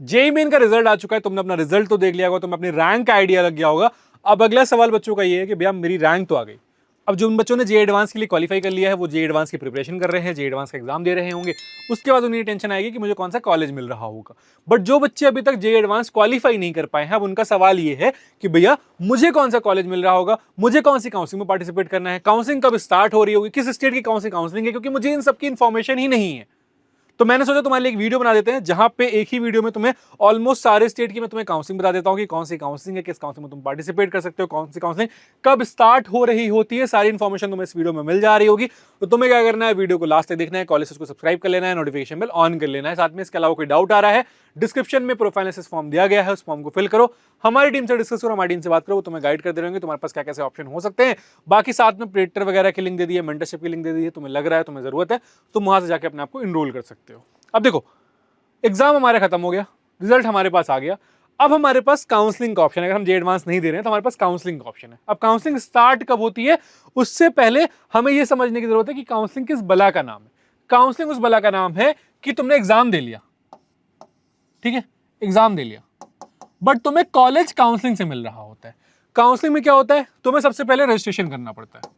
JEE main का result आ चुका है, तुमने अपना रिजल्ट तो देख लिया होगा, तुम्हें अपनी रैंक का आइडिया लग गया होगा। अब अगला सवाल बच्चों का ये है कि भैया मेरी रैंक तो आ गई, अब जो उन बच्चों ने जेईई एडवांस के लिए क्वालिफाई कर लिया है वो जेईई एडवांस की प्रिपरेशन कर रहे हैं, जेईई एडवांस का एग्जाम दे रहे होंगे, उसके बाद उन्हें टेंशन आएगी कि मुझे कौन सा कॉलेज मिल रहा होगा। बट जो बच्चे अभी तक जेईई एडवांस क्वालिफाई नहीं कर पाए हैं, अब उनका सवाल ये है कि भैया मुझे कौन सा कॉलेज मिल रहा होगा, मुझे कौन सी काउंसलिंग में पार्टिसिपेट करना है, काउंसलिंग कब स्टार्ट हो रही होगी, किस स्टेट की कौन सी काउंसलिंग है, क्योंकि मुझे इन सबकी इंफॉर्मेशन ही नहीं है। तो मैंने सोचा तुम्हारे लिए एक वीडियो बना देते हैं जहां पे एक ही वीडियो में तुम्हें ऑलमोस्ट सारे स्टेट की मैं तुम्हें काउंसलिंग बता देता हूं कि कौन सी काउंसलिंग है, किस काउंसलिंग में तुम पार्टिसिपेट कर सकते हो, कौन सी काउंसलिंग कब स्टार्ट हो रही होती है, सारी इंफॉर्मेशन तुम्हें इस वीडियो में मिल जा रही होगी। तो तुम्हें क्या करना है, वीडियो को लास्ट तक देखना है, कॉलेज को सब्सक्राइब कर लेना है, नोटिफिकेशन बेल ऑन कर लेना है। साथ में इसके अलावा कोई डाउट आ रहा है, डिस्क्रिप्शन में प्रोफाइल एनालिसिस फॉर्म दिया गया है, उस फॉर्म को फिल करो, हमारी टीम से डिस्कस करो, हमारी टीम से बात करो, वो तुम्हें गाइड करते रहेंगे तुम्हारे पास क्या कैसे ऑप्शन हो सकते हैं। बाकी साथ में प्रेडिक्टर वगैरह की लिंक दे दी है, मेंटरशिप की लिंक दे दी है, तुम्हें लग रहा है तुम्हें जरूरत है, तुम वहां से जाकर अपने आप को इनरोल कर सकते हो। अब देखो, एग्जाम हमारा खत्म हो गया, रिजल्ट हमारे पास आ गया, अब हमारे पास काउंसलिंग का ऑप्शन है। अगर हम जेईई एडवांस नहीं दे रहे हैं तो हमारे पास काउंसलिंग का ऑप्शन है। अब काउंसलिंग स्टार्ट कब होती है, उससे पहले हमें यह समझने की जरूरत है कि काउंसलिंग किस बला का नाम है। काउंसलिंग उस बला का नाम है कि तुमने एग्जाम दे लिया, ठीक है, एग्जाम दे लिया, बट तुम्हें कॉलेज काउंसलिंग से मिल रहा होता है। काउंसलिंग में क्या होता है, तुम्हें सबसे पहले रजिस्ट्रेशन करना पड़ता है।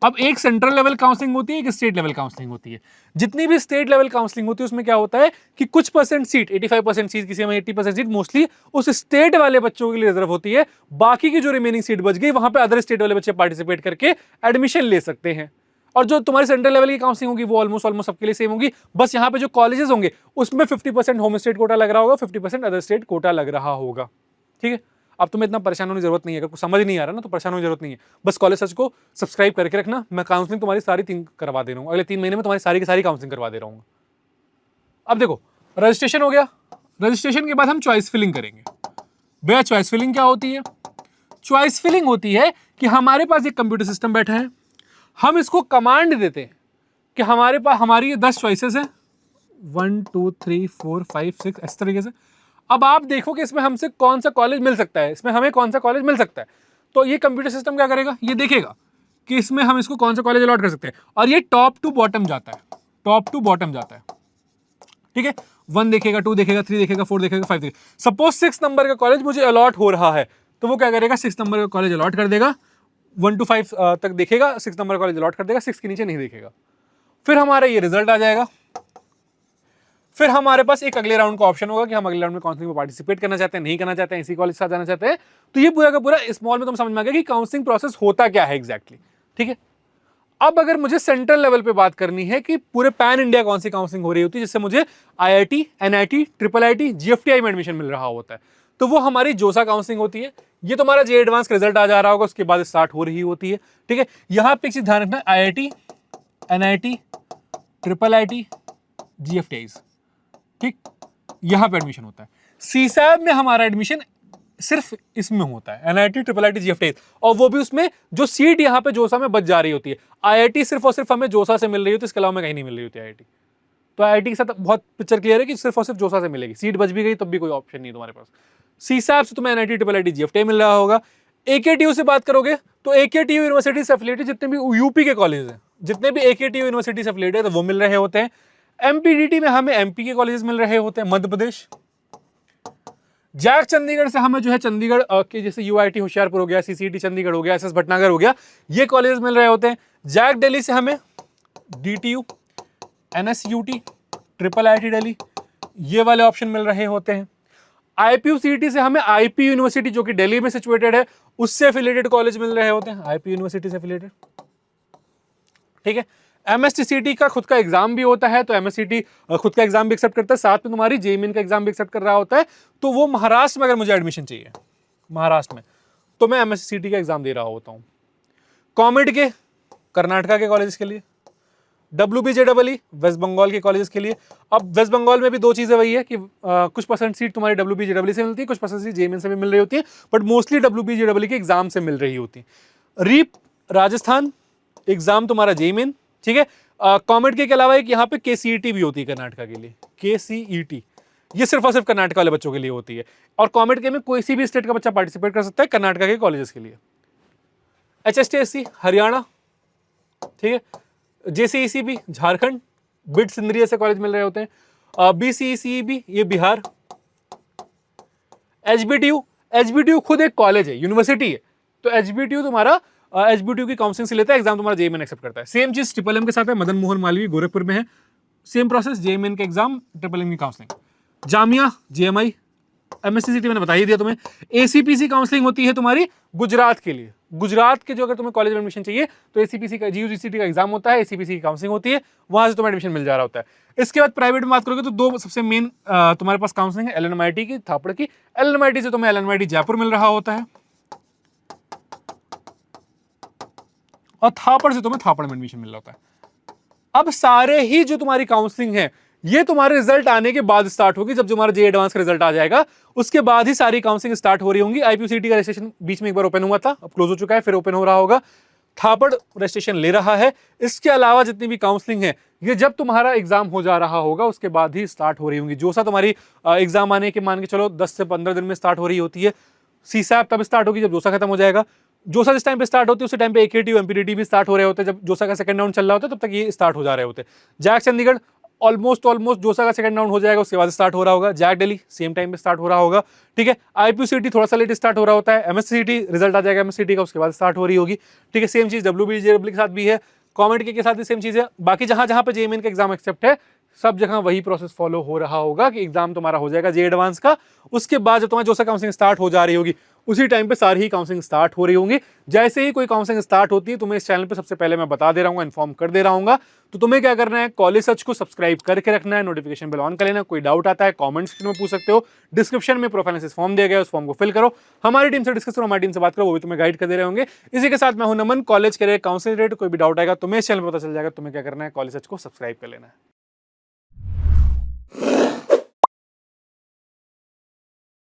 अब एक सेंट्रल लेवल काउंसलिंग होती है, एक स्टेट लेवल काउंसलिंग होती है। जितनी भी स्टेट लेवल काउंसलिंग होती है उसमें क्या होता है कि कुछ परसेंट सीट, 85% सीट, किसी में 80% सीट मोस्टली उस स्टेट वाले बच्चों के लिए रिजर्व होती है। बाकी की जो रिमेनिंग सीट बच गई वहां पे अदर स्टेट वाले बच्चे पार्टिसिपेट करके एडमिशन ले सकते हैं। और जो तुम्हारी सेंट्रल लेवल की काउंसलिंग होगी वो ऑलमोस्ट सबके लिए सेम होगी, बस यहाँ पे जो कॉलेजेस होंगे उसमें 50% होम स्टेट कोटा लग रहा होगा, 50% अदर स्टेट कोटा लग रहा होगा। ठीक है, अब तुम्हें इतना परेशान होने की जरूरत नहीं है, अगर कुछ समझ नहीं आ रहा ना तो परेशान होने की जरूरत नहीं है, बस कॉलेज सर्च को सब्सक्राइब करके रखना। मैं काउंसलिंग तुम्हारी सारी 3 करवा दे रहा हूँ, अगले 3 महीने में तुम्हारी सारी की सारी काउंसलिंग करवा दे रहा हूँ। अब देखो, रजिस्ट्रेशन हो गया, रजिस्ट्रेशन के बाद हम चॉइस फिलिंग करेंगे। भैया चॉइस फिलिंग क्या होती है? चॉइस फिलिंग होती है कि हमारे पास एक कंप्यूटर सिस्टम बैठा है, हम इसको कमांड देते हैं कि हमारे पास हमारी 10 चॉइसेस है, 1 2 3 4 5 6 इस तरीके से। अब आप देखो कि इसमें हमसे कौन सा कॉलेज मिल सकता है, इसमें हमें कौन सा कॉलेज मिल सकता है। तो ये कंप्यूटर सिस्टम क्या करेगा, ये देखेगा कि इसमें हम इसको कौन सा कॉलेज अलॉट कर सकते हैं, और ये टॉप टू बॉटम जाता है, टॉप टू बॉटम जाता है। ठीक है, 1 देखेगा, 2 देखेगा, 3 देखेगा, 4 देखेगा, 5 देखेगा। सपोज 6 नंबर का कॉलेज मुझे अलॉट हो रहा है तो वो क्या करेगा, 6 नंबर का कॉलेज अलॉट कर देगा, 1 to 5 तक देखेगा, 6 नंबर कॉलेज अलॉट कर देगा, 6 के नीचे नहीं देखेगा। फिर हमारा ये रिजल्ट आ जाएगा, फिर हमारे पास एक अगले राउंड का ऑप्शन होगा कि हम अगले राउंड में काउंसलिंग में पार्टिसिपेट करना चाहते हैं, नहीं करना चाहते हैं, इसी कॉलेज से जाना चाहते हैं। तो ये पूरा का पूरा स्मॉल में तुम समझ में आ गया कि काउंसलिंग प्रोसेस होता क्या है एग्जैक्टली। ठीक है, अब अगर मुझे सेंट्रल लेवल पे बात करनी है कि पूरे पैन इंडिया कौन सी काउंसलिंग हो रही होती है जिससे मुझे IIT, NIT, IIIT, GFTI में एडमिशन मिल रहा होता है, तो वो हमारी जोसा काउंसलिंग होती है। ये तुम्हारा जेईई एडवांस का रिजल्ट आ जा रहा होगा, उसके बाद स्टार्ट हो रही होती है। ठीक है, यहां पे एक चीज ध्यान रखना, IIT, NIT, IIIT, GFTIs, ठीक, यहां पे एडमिशन होता है। CSAB में हमारा एडमिशन सिर्फ इसमें होता है, NIT, IIIT, GFTIs, और वो भी उसमें जो सीट यहाँ पे जोसा में बच जा रही होती है। IIT सिर्फ और सिर्फ हमें जोसा से मिल रही होती है, इसके अलावा में कहीं नहीं मिल रही होती IIT। तो IIT के साथ बहुत पिक्चर क्लियर है कि सिर्फ और सिर्फ जोसा से मिलेगी, सीट बच भी गई तब भी कोई ऑप्शन नहीं है तुम्हारे पास। CSAB से तुम्हें NIT, IIIT, GFTI मिल रहा होगा। AKTU से बात करोगे तो AKTU यूनिवर्सिटी से एफिलिएटेड जितने भी यूपी के कॉलेज हैं, जितने भी AKTU यूनिवर्सिटी से एफिलिएटेड है तो वो मिल रहे होते हैं। MPDT में हमें MP के कॉलेजेस मिल रहे होते हैं, मध्य प्रदेश। जैक चंडीगढ़ से हमें जो है चंडीगढ़ के जैसे UIT होशियारपुर हो गया, CCT चंडीगढ़ हो गया, SS भटनागर हो गया, ये कॉलेज मिल रहे होते हैं। जैक दिल्ली से हमें DTU, NSUT, IIIT दिल्ली, ये वाले ऑप्शन मिल रहे होते हैं। IPU CET से हमें IP यूनिवर्सिटी जो कि दिल्ली में सिचुएटेड है उससे एफिलिएटेड कॉलेज मिल रहे होते हैं, IP यूनिवर्सिटी से एफिलिएटेड। ठीक है, MSTCT का खुद का एग्जाम भी होता है, तो MSCT खुद का एग्जाम भी एक्सेप्ट करता है, साथ में तुम्हारी जेईई मेन का एग्जाम भी एक्सेप्ट कर रहा होता है। तो वो महाराष्ट्र में अगर मुझे एडमिशन चाहिए, महाराष्ट्र में, तो मैं MSCT का एग्जाम दे रहा होता हूँ। कॉमेड के कर्नाटका के कॉलेज के लिए, WBJEE वेस्ट बंगाल के कॉलेज के लिए। अब वेस्ट बंगाल में भी दो चीजें वही है कि कुछ परसेंट सीट तुम्हारी WBJEE से मिलती है, कुछ परसेंट सीट जेईई मेन से भी मिल रही होती है, बट मोस्टली WBJEE के एग्जाम से मिल रही होती है। रीप राजस्थान एग्जाम तुम्हारा जेईई मेन, ठीक है। कॉमेड के अलावा एक यहाँ पे KCET भी होती है कर्नाटका के लिए, KCET, ये सिर्फ और सिर्फ कर्नाटका वाले बच्चों के लिए होती है। और कॉमेड के में कोई सी भी स्टेट का बच्चा पार्टिसिपेट कर सकता है कर्नाटका के कॉलेजेस के लिए। HSTSC हरियाणा, ठीक है। JCECB झारखंड, बिट सिंदरी ऐसे कॉलेज मिल रहे होते हैं। BCECEB ये बिहार, एचबीटीयू खुद एक कॉलेज है, यूनिवर्सिटी है, तो एचबीटीयू तुम्हारा एचबीटीयू की काउंसलिंग से लेता है, एग्जाम तुम्हारा जेईएमएन एक्सेप्ट करता है। सेम चीज ट्रिपल एम के साथ है, मदन मोहन मालवीय गोरखपुर में है, सेम प्रोसेस, जेईएमएन के एग्जाम, ट्रिपल एम की काउंसलिंग। जामिया, जेएमआई, एमएससीसीटी मैंने बता ही दिया तुम्हें। एसीपीसी काउंसलिंग होती है तुम्हारी गुजरात के लिए, गुजरात के जो अगर तुम्हें कॉलेज में एडमिशन चाहिए तो एसीपीसी का जीयूजीसीटी का एग्जाम होता है, एसीपीसी की काउंसलिंग होती है, वहां से तुम्हें एडमिशन मिल जा रहा होता है। इसके बाद प्राइवेट में बात करोगे तो दो सबसे मेन तुम्हारे पास काउंसलिंग है, एलएनएमआईटी की, थापड़ की। एलएनएमआईटी से तुम्हें एलएनएमआईटी जयपुर मिल रहा होता है और थापड़ से तुम्हें थापड़ में एडमिशन मिल रहा होता है। अब सारे ही जो तुम्हारी काउंसलिंग है ये तुम्हारे रिजल्ट आने के बाद स्टार्ट होगी, जब तुम्हारा जे एडवांस का रिजल्ट आ जाएगा उसके बाद ही सारी काउंसलिंग स्टार्ट हो रही होंगी। आईपीसीटी का रजिस्ट्रेशन बीच में एक बार ओपन हुआ था, अब क्लोज हो चुका है, फिर ओपन हो रहा होगा। थापड़ रजिस्ट्रेशन ले रहा है। इसके अलावा जितनी भी काउंसलिंग है ये जब तुम्हारा एग्जाम हो जा रहा होगा उसके बाद ही स्टार्ट हो रही होंगी। जोसा तुम्हारी एग्जाम आने के मान के चलो 10 से 15 दिन में स्टार्ट हो रही होती है, सीसैप तब स्टार्ट होगी जब जोसा खत्म हो जाएगा। जोसा जिस टाइम पे स्टार्ट होती है उसी टाइम पे एकेटी एमपीटीटी भी स्टार्ट हो रहे होते हैं, जब जोसा का सेकंड राउंड चल रहा होता है तब तक ये स्टार्ट हो जा रहे होते हैं। जैक चंडीगढ़ ऑलमोस्ट जोसा का सेकंड राउंड हो जाएगा उसके बाद स्टार्ट हो रहा होगा। जैक दिल्ली सेम टाइम पे स्टार्ट हो रहा होगा, ठीक है। आईपीसीटी थोड़ा सा लेट स्टार्ट हो रहा होता है। एमएससीटी रिजल्ट आ जाएगा एमएससीटी का, उसके बाद स्टार्ट हो रही होगी, ठीक है। सेम चीज डब्ल्यूबीजेडब्ल्यू के साथ भी है, कॉमेंट के साथ भी सेम चीज है। बाकी जहां जहां पे जेईएमएन का एग्जाम एक्सेप्ट है सब जगह वही प्रोसेस फॉलो हो रहा होगा कि एग्जाम तुम्हारा हो जाएगा जे एडवांस का, उसके बाद जब तुम्हारी जोसा काउंसलिंग स्टार्ट हो जा रही होगी उसी टाइम पे सारी ही काउंसलिंग स्टार्ट हो रही होंगी। जैसे ही कोई काउंसलिंग स्टार्ट होती है तुम्हें इस चैनल पे सबसे पहले मैं बता दे रहा हूँ, इन्फॉर्म कर दे रहा हूँ। तो तुम्हें क्या करना है, कॉलेज सर्च को सब्सक्राइब करके रखना है, नोटिफिकेशन बेल ऑन कर लेना। कोई डाउट आता है कमेंट्स में पूछ सकते हो, डिस्क्रिप्शन में प्रोफाइल एनालिसिस फॉर्म दिया गया है, उस फॉर्म को फिल करो, हमारी टीम से डिस्कस करो, हमारी टीम से बात करो, वो भी तुम्हें गाइड कर दे रहे होंगे। इसी के साथ मैं हूं नमन, कॉलेज करियर काउंसलिंग रिलेटेड कोई भी डाउट आएगा तुम्हें इस चैनल पर पता चल जाएगा। तुम्हें क्या करना है, कॉलेज सर्च को सब्सक्राइब कर लेना है।